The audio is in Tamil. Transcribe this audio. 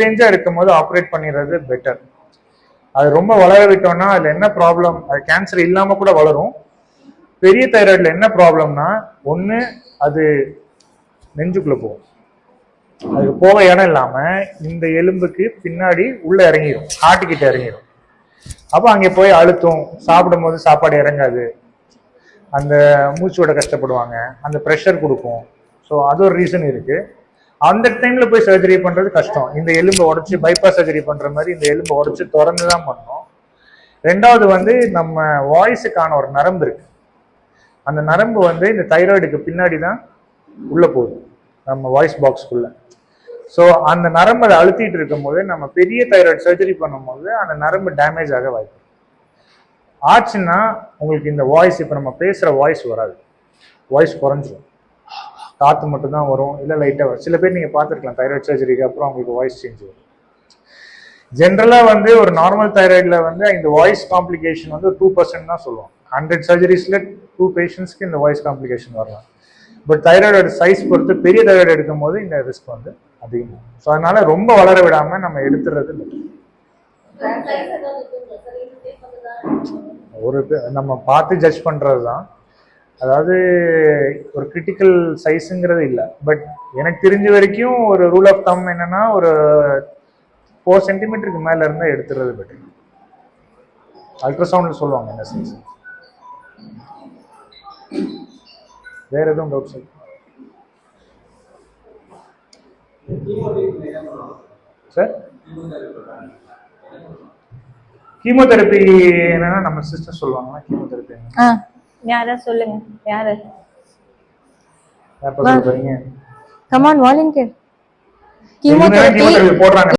ரேஞ்சா இருக்கும்போது ஆப்ரேட் பண்ணிடுறது பெட்டர். அது ரொம்ப வளர விட்டோம்னா அதுல என்ன ப்ராப்ளம், அது கேன்சர் இல்லாம கூட வளரும். பெரிய தைராய்டுல என்ன ப்ராப்ளம்னா, ஒண்ணு அது நெஞ்சுக்குள்ள போகும், அதுக்கு போக இடம் இல்லாம இந்த எலும்புக்கு பின்னாடி உள்ள இறங்கிடும், ஹார்ட் கிட்ட இறங்கிடும். அப்ப அங்கே போய் அழுத்தம், சாப்பிடும் போது சாப்பாடு இறங்காது, அந்த மூச்சோட கஷ்டப்படுவாங்க, அந்த ப்ரெஷர் கொடுக்கும். ஸோ அது ஒரு ரீசன் இருக்கு. அந்த டைம்ல போய் சர்ஜரி பண்றது கஷ்டம். இந்த எலும்பை உடச்சு பைபாஸ் சர்ஜரி பண்ற மாதிரி இந்த எலும்பை உடச்சு திறந்து தான் பண்ணணும். ரெண்டாவது வந்து நம்ம வாய்ஸுக்கான ஒரு நரம்பு இருக்கு, அந்த நரம்பு வந்து இந்த தைராய்டுக்கு பின்னாடி தான் உள்ள போகுது, நம்ம வாய்ஸ் பாக்ஸ்க்குள்ள. ஸோ அந்த நரம்பு அதை அழுத்திட்டு இருக்கும் போது நம்ம பெரிய தைராய்டு சர்ஜரி பண்ணும்போது அந்த நரம்பு டேமேஜ் ஆக வாய்ப்பு ஆச்சுன்னா உங்களுக்கு இந்த வாய்ஸ், இப்போ நம்ம பேசுற வாய்ஸ் வராது, வாய்ஸ் குறைஞ்சிரும், காற்று மட்டும்தான் வரும், இல்லை லைட்டாக வரும். சில பேர் நீங்கள் பார்த்துருக்கலாம் தைராய்டு சர்ஜரிக்கு அப்புறம் அவங்களுக்கு வாய்ஸ் சேஞ்ச் வரும். ஜென்ரலாக வந்து ஒரு நார்மல் தைராய்டில் வந்து இந்த வாய்ஸ் காம்ப்ளிகேஷன் வந்து 2% தான் சொல்லுவோம். 100 சர்ஜரிஸில் 2 பேஷண்ட்ஸ்க்கு இந்த வாய்ஸ் காம்ப்ளிகேஷன் வரலாம். பட் தைராய்டோட சைஸ் பொறுத்து பெரிய தைராய்டு எடுக்கும் போது இந்த ரிஸ்க் வந்து அதிகமாக. ஸோ அதனால ரொம்ப வளர விடாமல் நம்ம எடுத்துறது ஒரு நம்ம பார்த்து ஜட்ஜ் பண்றது தான். அதாவது ஒரு கிரிட்டிக்கல் சைஸுங்கிறது இல்லை. பட் எனக்கு தெரிஞ்ச வரைக்கும் ஒரு ரூல் ஆஃப் தம் என்னன்னா, ஒரு 4 சென்டிமீட்டருக்கு மேல இருந்தா எடுத்துறது பெட்டர். அல்ட்ராசவுண்ட்ல சொல்லுவாங்க என்ன சைஸ். வேற எதுவும் டவுட் சார்? கீமோதெரபி என்னன்னா நம்ம சிஸ்டர் சொல்லுவாங்க. கீமோதெரபி யாரா சொல்லுங்க, யாரு யார் சொல்றீங்க? Come on volunteer. கீமோதெரபி போடுறாங்க.